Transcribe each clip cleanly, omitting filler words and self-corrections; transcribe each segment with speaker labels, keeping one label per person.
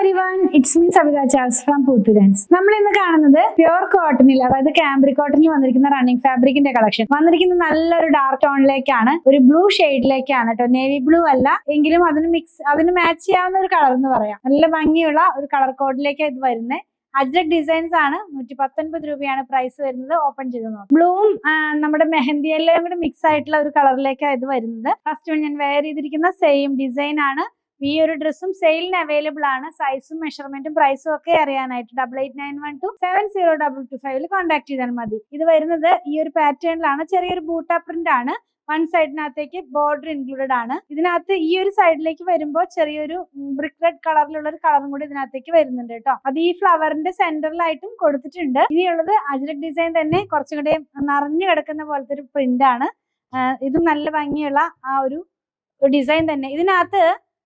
Speaker 1: everyone, it's me Savita Charles from Poothurans. നമ്മൾ ഇന്ന് കാണുന്നത് പ്യുർ കോട്ടണിൽ, അതായത് കാംബ്രിക് കോട്ടണിൽ വന്നിരിക്കുന്ന റണ്ണിങ് ഫാബ്രിക്കിന്റെ കളക്ഷൻ. വന്നിരിക്കുന്ന നല്ലൊരു ഡാർക്ക് ടോണിലേക്കാണ്, ഒരു ബ്ലൂ ഷെയ്ഡിലേക്കാണ് കേട്ടോ. നേവി ബ്ലൂ അല്ല എങ്കിലും അതിന് മാച്ച് ചെയ്യാവുന്ന ഒരു കളർ എന്ന് പറയാം. നല്ല ഭംഗിയുള്ള ഒരു കളർ കോഡിലേക്ക് ഇത് വരുന്നത്. അജ്രക് ഡിസൈൻസ് ആണ്. 119 രൂപയാണ് പ്രൈസ് വരുന്നത്. ഓപ്പൺ ചെയ്ത് നോക്കാം. ബ്ലൂവും നമ്മുടെ മെഹന്തി എല്ലാം കൂടെ മിക്സ് ആയിട്ടുള്ള ഒരു കളറിലേക്കാണ് ഇത് വരുന്നത്. ഫസ്റ്റ് ഞാൻ വെയർ ചെയ്തിരിക്കുന്ന സെയിം ഡിസൈൻ ആണ്. ഈ ഒരു ഡ്രസ്സും സെയിലിന് അവൈലബിൾ ആണ്. സൈസും മെഷർമെന്റും പ്രൈസും ഒക്കെ അറിയാനായിട്ട് 8891270225 കോൺടാക്ട് ചെയ്താൽ മതി. ഇത് വരുന്നത് ഈ ഒരു പാറ്റേണിലാണ്. ചെറിയൊരു ബൂട്ട പ്രിന്റ് ആണ്. വൺ സൈഡിനകത്തേക്ക് ബോർഡർ ഇൻക്ലൂഡഡ് ആണ്. ഇതിനകത്ത് ഈ ഒരു സൈഡിലേക്ക് വരുമ്പോൾ ചെറിയൊരു ബ്രിക്ക് റെഡ് കളറിലുള്ള ഒരു കളറും കൂടി ഇതിനകത്തേക്ക് വരുന്നുണ്ട് കേട്ടോ. അത് ഈ ഫ്ലവറിന്റെ സെന്ററിലായിട്ടും കൊടുത്തിട്ടുണ്ട്. ഇനിയുള്ളത് അജ്രക് ഡിസൈൻ തന്നെ, കുറച്ചും കൂടി നിറഞ്ഞു കിടക്കുന്ന പോലത്തെ ഒരു പ്രിന്റ് ആണ്. ഇതും നല്ല ഭംഗിയുള്ള ആ ഒരു ഡിസൈൻ തന്നെ. ഇതിനകത്ത്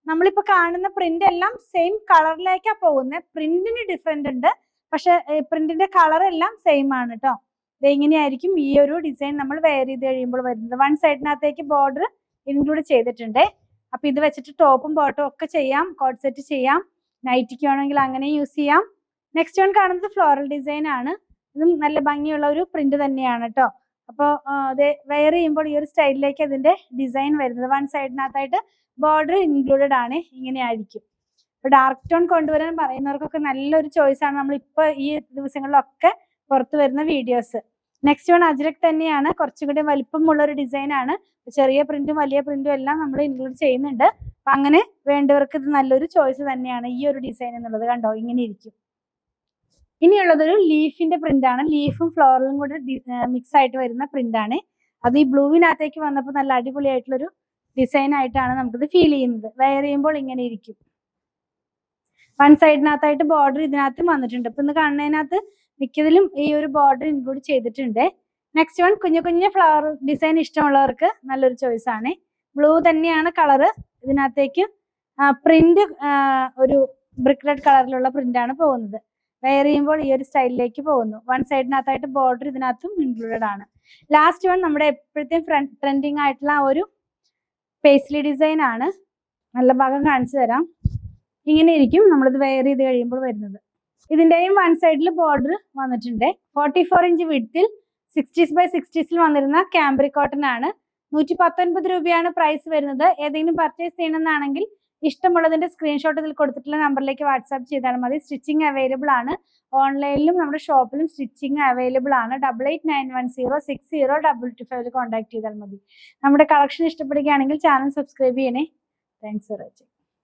Speaker 1: നമ്മളിപ്പോ കാണുന്ന പ്രിന്റ് എല്ലാം സെയിം കളറിലേക്കാണ് പോകുന്നത്. പ്രിന്റിന് ഡിഫറെന്റ് ഉണ്ട്, പക്ഷെ പ്രിന്റിന്റെ കളർ എല്ലാം സെയിം ആണ് കേട്ടോ. ഇത് എങ്ങനെയായിരിക്കും ഈ ഒരു ഡിസൈൻ നമ്മൾ വെയർ ചെയ്ത് കഴിയുമ്പോൾ വരുന്നത്. വൺ സൈഡിനകത്തേക്ക് ബോർഡർ ഇൻക്ലൂഡ് ചെയ്തിട്ടുണ്ട്. അപ്പൊ ഇത് വെച്ചിട്ട് ടോപ്പും ബോട്ടും ഒക്കെ ചെയ്യാം, കോട്ട് സെറ്റ് ചെയ്യാം, നൈറ്റിക്ക് വേണമെങ്കിൽ അങ്ങനെ യൂസ് ചെയ്യാം. നെക്സ്റ്റ് വൺ കാണുന്നത് ഫ്ലോറൽ ഡിസൈൻ ആണ്. ഇതും നല്ല ഭംഗിയുള്ള ഒരു പ്രിന്റ് തന്നെയാണ് കേട്ടോ. അപ്പോൾ അത് വെയർ ചെയ്യുമ്പോൾ ഈ ഒരു സ്റ്റൈലിലേക്ക് അതിന്റെ ഡിസൈൻ വരുന്നത്. വൺ സൈഡിനകത്തായിട്ട് ബോർഡർ ഇൻക്ലൂഡഡ് ആണ്. ഇങ്ങനെ ആയിരിക്കും. ഇപ്പൊ ഡാർക്ക് ടോൺ കൊണ്ടുവരാൻ പറയുന്നവർക്കൊക്കെ നല്ലൊരു ചോയ്സ് ആണ് നമ്മളിപ്പോ ഈ ദിവസങ്ങളിലൊക്കെ പുറത്തു വരുന്ന വീഡിയോസ്. നെക്സ്റ്റ് വൺ അജ്രക് തന്നെയാണ്. കുറച്ചും കൂടി വലിപ്പമുള്ള ഒരു ഡിസൈൻ ആണ്. ചെറിയ പ്രിന്റും വലിയ പ്രിന്റും എല്ലാം നമ്മൾ ഇൻക്ലൂഡ് ചെയ്യുന്നുണ്ട്. അപ്പൊ അങ്ങനെ വേണ്ടവർക്ക് ഇത് നല്ലൊരു ചോയ്സ് തന്നെയാണ് ഈ ഒരു ഡിസൈൻ എന്നുള്ളത്. കണ്ടോ, ഇങ്ങനെ ഇരിക്കും. ഇനിയുള്ളതൊരു ലീഫിന്റെ പ്രിന്റ് ആണ്. ലീഫും ഫ്ലോറലും കൂടി മിക്സ് ആയിട്ട് വരുന്ന പ്രിന്റ് ആണ്. അത് ഈ ബ്ലൂവിനകത്തേക്ക് വന്നപ്പോൾ നല്ല അടിപൊളിയായിട്ടുള്ളൊരു ഡിസൈൻ ആയിട്ടാണ് നമുക്കിത് ഫീൽ ചെയ്യുന്നത്. വെയർ ചെയ്യുമ്പോൾ ഇങ്ങനെ ഇരിക്കും. വൺ സൈഡിനകത്തായിട്ട് ബോർഡർ ഇതിനകത്തും വന്നിട്ടുണ്ട്. ഇപ്പൊ ഇന്ന് കാണുന്നതിനകത്ത് മിക്കതിലും ഈ ഒരു ബോർഡർ ഇൻക്ലൂഡ് ചെയ്തിട്ടുണ്ട്. നെക്സ്റ്റ് വൺ കുഞ്ഞു കുഞ്ഞു ഫ്ലവർ ഡിസൈൻ ഇഷ്ടമുള്ളവർക്ക് നല്ലൊരു ചോയ്സ് ആണ്. ബ്ലൂ തന്നെയാണ് കളറ്. ഇതിനകത്തേക്ക് പ്രിന്റ് ഒരു ബ്രിക്ക് റെഡ് കളറിലുള്ള പ്രിന്റ് ആണ് പോകുന്നത്. വെയർ ചെയ്യുമ്പോൾ ഈ ഒരു സ്റ്റൈലിലേക്ക് പോകുന്നു. വൺ സൈഡിനകത്തായിട്ട് ബോർഡർ ഇതിനകത്തും ഇൻക്ലൂഡഡ് ആണ്. ലാസ്റ്റ് വൺ നമ്മുടെ എപ്പോഴത്തെയും ട്രെൻഡിങ് ആയിട്ടുള്ള ഒരു പേസ്ലി ഡിസൈൻ ആണ്. നല്ല ഭാഗം കാണിച്ചു തരാം. ഇങ്ങനെ ഇരിക്കും നമ്മളിത് വെയർ ചെയ്ത് കഴിയുമ്പോൾ വരുന്നത്. ഇതിന്റെയും വൺ സൈഡിൽ ബോർഡർ വന്നിട്ടുണ്ട്. 44 ഇഞ്ച് വിഡ്ത്തിൽ 60s by 60s വന്നിരുന്ന കാംബ്രിക് കോട്ടൺ ആണ്. 119 രൂപയാണ് പ്രൈസ് വരുന്നത്. ഏതെങ്കിലും പർച്ചേസ് ചെയ്യണമെന്നാണെങ്കിൽ ഇഷ്ടമുള്ളതിന്റെ സ്ക്രീൻഷോട്ട് ഇതിൽ കൊടുത്തിട്ടുള്ള നമ്പറിലേക്ക് വാട്സാപ്പ് ചെയ്താൽ മതി. സ്റ്റിച്ചിങ് അവൈലബിൾ ആണ്. ഓൺലൈനിലും നമ്മുടെ ഷോപ്പിലും സ്റ്റിച്ചിങ് അവൈലബിൾ ആണ്. 8891060225 കോൺടാക്ട് ചെയ്താൽ മതി. നമ്മുടെ കളക്ഷൻ ഇഷ്ടപ്പെടുകയാണെങ്കിൽ ചാനൽ സബ്സ്ക്രൈബ് ചെയ്യണേ. Thanks for watching.